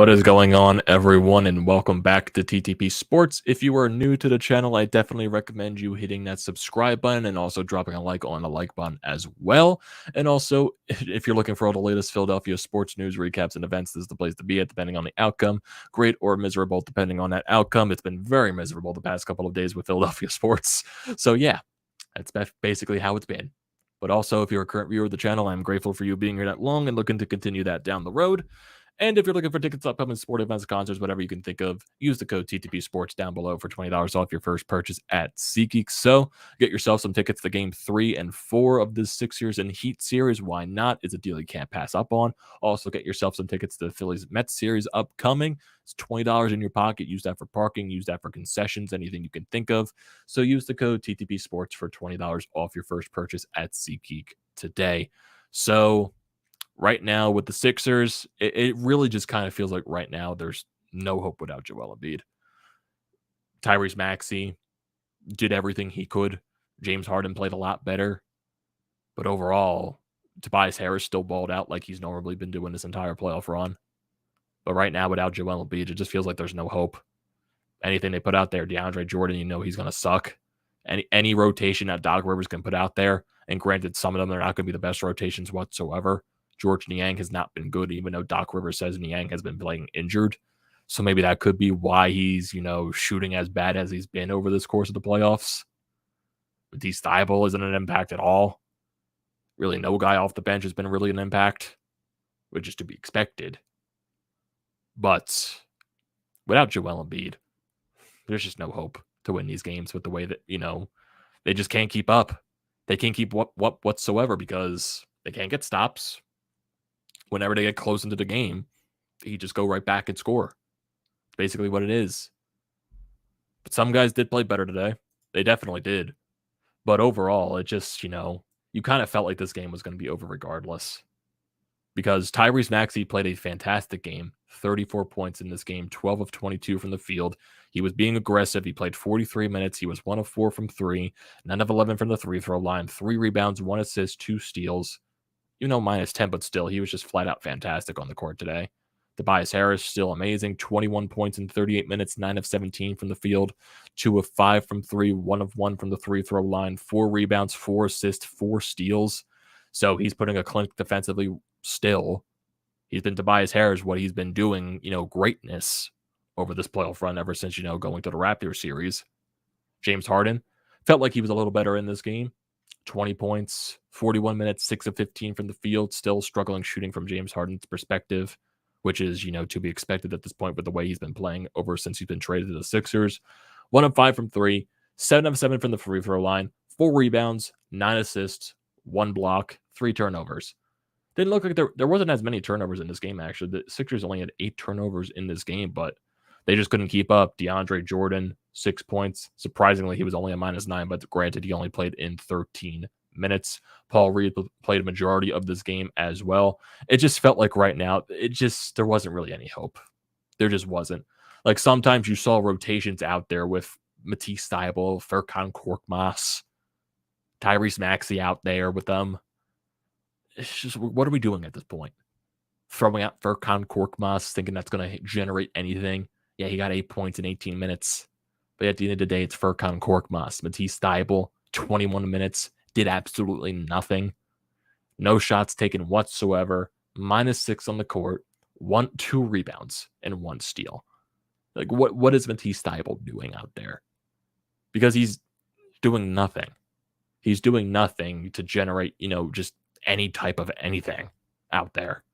What is going on, everyone, and welcome back to TTP Sports. If you are new to the channel, I definitely recommend you hitting that subscribe button and also dropping a like on the like button as well. And also, if you're looking for all the latest Philadelphia sports news, recaps, and events, this is the place to be at, depending on the outcome. Great or miserable, depending on that outcome. It's been very miserable the past couple of days with Philadelphia sports. So, yeah, that's basically how it's been. But also, if you're a current viewer of the channel, I'm grateful for you being here that long and looking to continue that down the road. And if you're looking for tickets to upcoming sport events, concerts, whatever you can think of, use the code TTP Sports down below for $20 off your first purchase at SeatGeek. So get yourself some tickets to Game 3 and 4 of the Sixers and Heat series. Why not? It's a deal you can't pass up on. Also, get yourself some tickets to the Phillies Mets series upcoming. It's $20 in your pocket. Use that for parking. Use that for concessions, anything you can think of. So use the code TTP Sports for $20 off your first purchase at SeatGeek today. So right now with the Sixers, it really just kind of feels like right now there's no hope without Joel Embiid. Tyrese Maxey did everything he could. James Harden played a lot better. But overall, Tobias Harris still balled out like he's normally been doing this entire playoff run. But right now, without Joel Embiid, it just feels like there's no hope. Anything they put out there, DeAndre Jordan, you know he's going to suck. Any rotation that Doc Rivers can put out there, and granted, some of them, they're not going to be the best rotations whatsoever. George Niang has not been good, even though Doc Rivers says Niang has been playing injured. So maybe that could be why he's, shooting as bad as he's been over this course of the playoffs. Matisse Thybulle isn't an impact at all. Really, no guy off the bench has been really an impact, which is to be expected. But without Joel Embiid, there's just no hope to win these games with the way that, they just can't keep up. They can't keep whatsoever because they can't get stops. Whenever they get close into the game, they just go right back and score. It's basically what it is. But some guys did play better today. They definitely did. But overall, it just, you kind of felt like this game was going to be over regardless. Because Tyrese Maxey played a fantastic game. 34 points in this game, 12 of 22 from the field. He was being aggressive. He played 43 minutes. He was 1 of 4 from 3, 9 of 11 from the free throw line, 3 rebounds, 1 assist, 2 steals. Minus 10, but still, he was just flat out fantastic on the court today. Tobias Harris, still amazing. 21 points in 38 minutes, 9 of 17 from the field, 2 of 5 from 3, 1 of 1 from the free throw line, 4 rebounds, 4 assists, 4 steals. So he's putting a clinic defensively still. He's been Tobias Harris, what he's been doing, greatness over this playoff run ever since, going to the Raptors series. James Harden felt like he was a little better in this game. 20 points, 41 minutes, 6 of 15 from the field, still struggling shooting from James Harden's perspective, which is, to be expected at this point with the way he's been playing over since he's been traded to the Sixers. 1 of 5 from 3, 7 of 7 from the free throw line, 4 rebounds, 9 assists, 1 block, 3 turnovers. Didn't look like there wasn't as many turnovers in this game, actually. The Sixers only had 8 turnovers in this game, but they just couldn't keep up. DeAndre Jordan, 6 points. Surprisingly, he was only a -9, but granted, he only played in 13 minutes. Paul Reed played a majority of this game as well. It just felt like right now, there wasn't really any hope. There just wasn't. Like sometimes you saw rotations out there with Matisse Thybulle, Furkan Korkmaz, Tyrese Maxey out there with them. It's just, what are we doing at this point? Throwing out Furkan Korkmaz, thinking that's going to generate anything. Yeah, he got 8 points in 18 minutes. But at the end of the day, it's Furkan Korkmaz. Matisse Thybulle, 21 minutes, did absolutely nothing. No shots taken whatsoever. -6 on the court. 2 rebounds, and 1 steal. Like, what is Matisse Thybulle doing out there? Because he's doing nothing. He's doing nothing to generate, just any type of anything out there.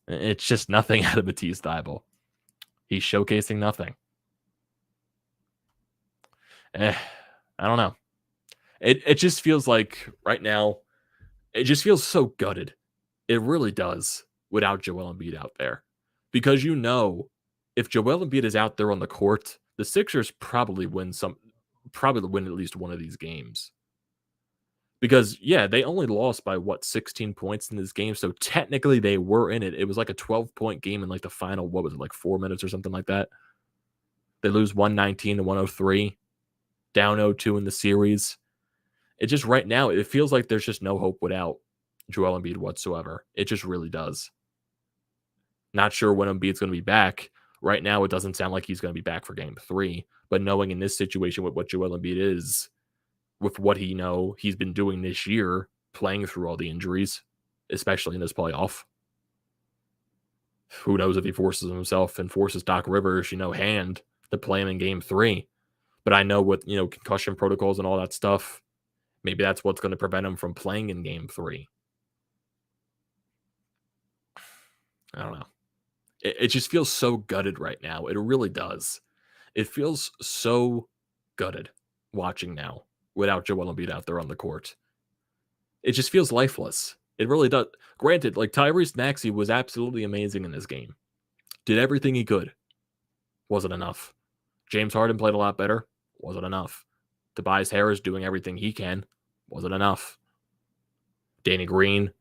It's just nothing out of Matisse Thybulle. He's showcasing nothing. I don't know. It just feels like right now, it just feels so gutted. It really does without Joel Embiid out there. Because if Joel Embiid is out there on the court, the Sixers probably win at least one of these games. Because, yeah, they only lost by, 16 points in this game. So technically they were in it. It was like a 12-point game in like the final, 4 minutes or something like that. They lose 119 to 103, down 0-2 in the series. It just right now, it feels like there's just no hope without Joel Embiid whatsoever. It just really does. Not sure when Embiid's going to be back. Right now, it doesn't sound like he's going to be back for game 3. But knowing in this situation with what Joel Embiid is, with what he's been doing this year, playing through all the injuries, especially in this playoff, who knows if he forces himself and forces Doc Rivers, hand to play him in game 3. But I know with, concussion protocols and all that stuff, maybe that's what's going to prevent him from playing in game 3. I don't know. It just feels so gutted right now. It really does. It feels so gutted watching now without Joel Embiid out there on the court. It just feels lifeless. It really does. Granted, like Tyrese Maxey was absolutely amazing in this game. Did everything he could. Wasn't enough. James Harden played a lot better. Wasn't enough. Tobias Harris doing everything he can. Wasn't enough. Danny Green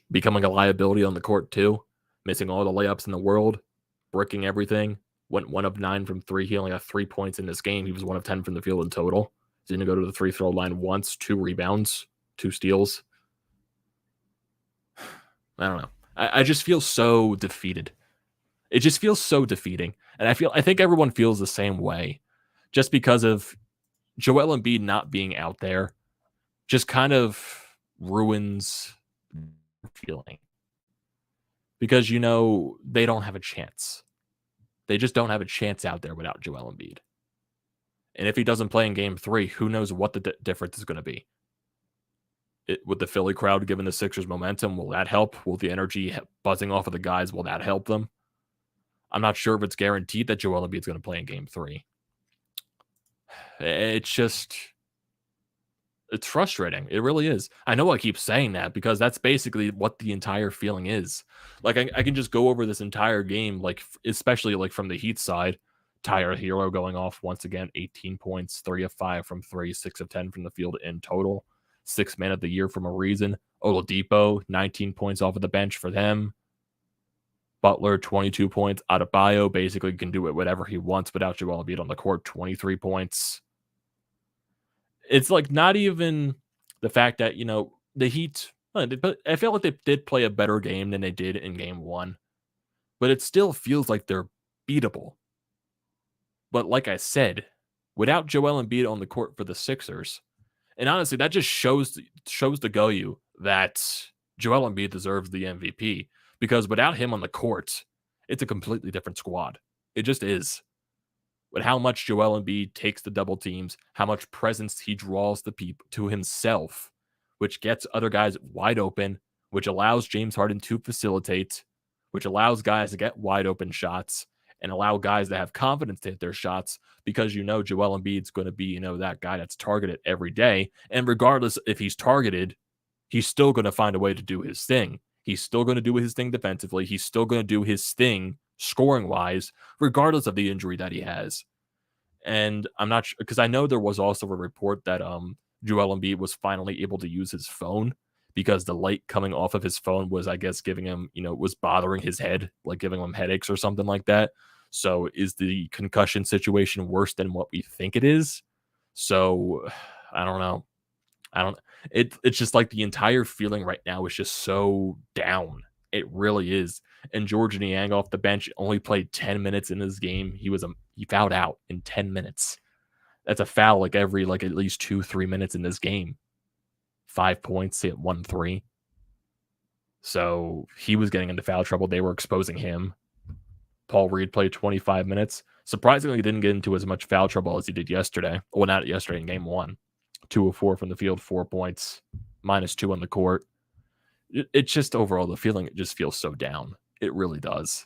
becoming a liability on the court too. Missing all the layups in the world. Bricking everything. Went 1 of 9 from 3. He only got 3 points in this game. He was 1 of 10 from the field in total. Didn't go to the free throw line once. 2 rebounds. 2 steals. I don't know. I just feel so defeated. It just feels so defeating. And I think everyone feels the same way. Just because of Joel Embiid not being out there just kind of ruins feeling. Because, they don't have a chance. They just don't have a chance out there without Joel Embiid. And if he doesn't play in game 3, who knows what the difference is going to be. With the Philly crowd giving the Sixers momentum, will that help? Will the energy buzzing off of the guys, will that help them? I'm not sure if it's guaranteed that Joel Embiid is going to play in game 3. It's frustrating. It really is. I know I keep saying that because that's basically what the entire feeling is. Like, I can just go over this entire game, like, especially like from the Heat side. Tyler Herro going off once again, 18 points, 3 of 5 from 3, 6 of 10 from the field in total. 6th man of the year from a reason. Oladipo, 19 points off of the bench for them. Butler, 22 points. Adebayo basically can do it whatever he wants without Joel Embiid on the court, 23 points. It's like not even the fact that, the Heat, but I feel like they did play a better game than they did in game 1. But it still feels like they're beatable. But like I said, without Joel Embiid on the court for the Sixers, and honestly, that just shows to go you that Joel Embiid deserves the MVP. Because without him on the court, it's a completely different squad. It just is. With how much Joel Embiid takes the double teams, how much presence he draws the people to himself, which gets other guys wide open, which allows James Harden to facilitate, which allows guys to get wide open shots, and allow guys to have confidence to hit their shots because Joel Embiid's going to be, that guy that's targeted every day. And regardless if he's targeted, he's still going to find a way to do his thing. He's still going to do his thing defensively. He's still going to do his thing scoring-wise, regardless of the injury that he has. And I'm not sure, because I know there was also a report that Joel Embiid was finally able to use his phone because the light coming off of his phone was, I guess, giving him, was bothering his head, like giving him headaches or something like that. So is the concussion situation worse than what we think it is? So I don't know. It's just like the entire feeling right now is just so down. It really is. And George Niang off the bench only played 10 minutes in this game. He fouled out in 10 minutes. That's a foul every at least 2-3 minutes in this game. 5 points, hit 1-3. So he was getting into foul trouble. They were exposing him. Paul Reed played 25 minutes. Surprisingly, didn't get into as much foul trouble as he did yesterday. Well, not yesterday, in game 1. 2 of 4 from the field, 4 points, -2 on the court. It's just overall the feeling, it just feels so down. It really does.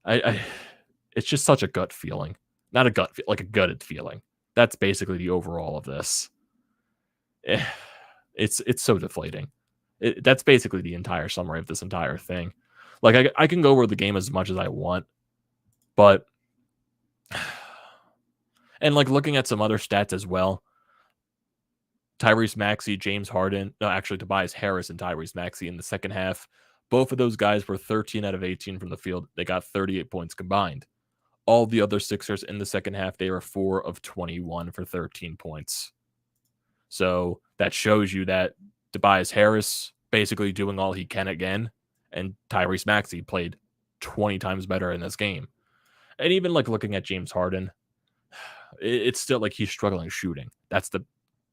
It's just such a gut feeling. Not a gut, like a gutted feeling. That's basically the overall of this. It's so deflating. That's basically the entire summary of this entire thing. Like, I can go over the game as much as I want, but and looking at some other stats as well. Tyrese Maxey, James Harden, no, actually Tobias Harris and Tyrese Maxey in the second half. Both of those guys were 13 out of 18 from the field. They got 38 points combined. All the other Sixers in the second half, they were 4 of 21 for 13 points. So that shows you that Tobias Harris basically doing all he can again, and Tyrese Maxey played 20 times better in this game. And even like looking at James Harden, it's still like he's struggling shooting. That's the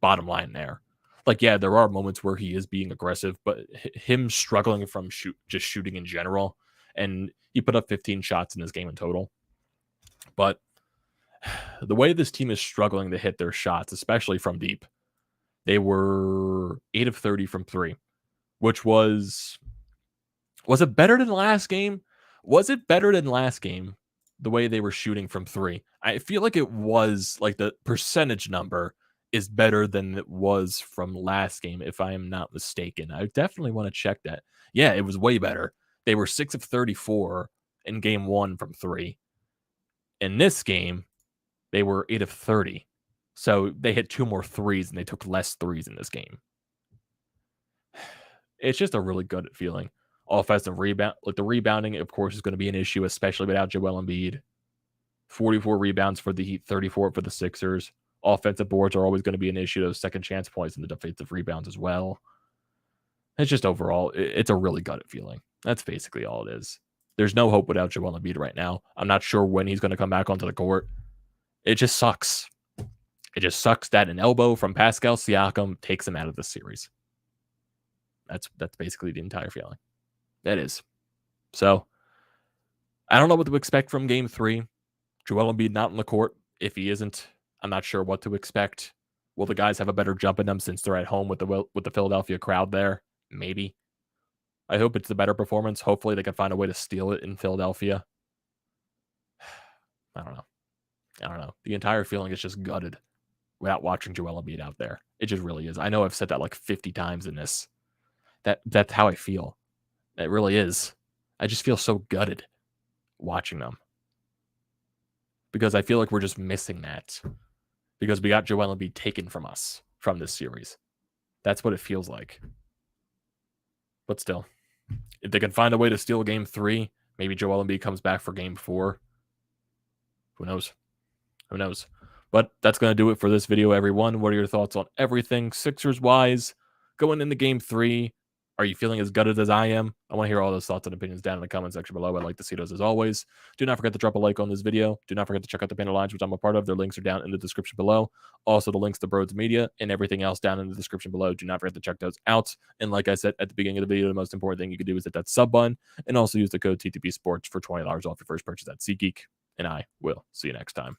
bottom line there. Like, yeah, there are moments where he is being aggressive, but him struggling from just shooting in general, and he put up 15 shots in this game in total. But the way this team is struggling to hit their shots, especially from deep, they were 8 of 30 from 3, which was it better than last game? Was it better than last game, the way they were shooting from 3? I feel like it was, like, the percentage number is better than it was from last game, if I am not mistaken. I definitely wanna check that. Yeah, it was way better. They were 6 of 34 in game 1 from 3. In this game, they were 8 of 30. So they hit 2 more threes, and they took less threes in this game. It's just a really good feeling. Offensive rebound, like the rebounding, of course, is going to be an issue, especially without Joel Embiid. 44 rebounds for the Heat, 34 for the Sixers. Offensive boards are always going to be an issue. Those second chance points and the defensive rebounds as well. It's just overall, it's a really gutted feeling. That's basically all it is. There's no hope without Joel Embiid right now. I'm not sure when he's going to come back onto the court. It just sucks. It just sucks that an elbow from Pascal Siakam takes him out of the series. That's basically the entire feeling. That is. So, I don't know what to expect from game 3. Joel Embiid not in the court. If he isn't, I'm not sure what to expect. Will the guys have a better jump in them since they're at home with the Philadelphia crowd there? Maybe. I hope it's a better performance. Hopefully they can find a way to steal it in Philadelphia. I don't know. The entire feeling is just gutted without watching Joel Embiid out there. It just really is. I know I've said that like 50 times in this. That's how I feel. It really is. I just feel so gutted watching them. Because I feel like we're just missing that. Because we got Joel Embiid taken from us from this series. That's what it feels like. But still, if they can find a way to steal game 3, maybe Joel Embiid comes back for game 4. Who knows? Who knows? But that's going to do it for this video, everyone. What are your thoughts on everything Sixers-wise going into game 3? Are you feeling as gutted as I am? I want to hear all those thoughts and opinions down in the comment section below. I'd like to see those as always. Do not forget to drop a like on this video. Do not forget to check out the panel lines, which I'm a part of. Their links are down in the description below. Also, the links to BrodesMedia and everything else down in the description below. Do not forget to check those out. And like I said at the beginning of the video, the most important thing you can do is hit that sub button and also use the code TTPSPORTS for $20 off your first purchase at SeatGeek. And I will see you next time.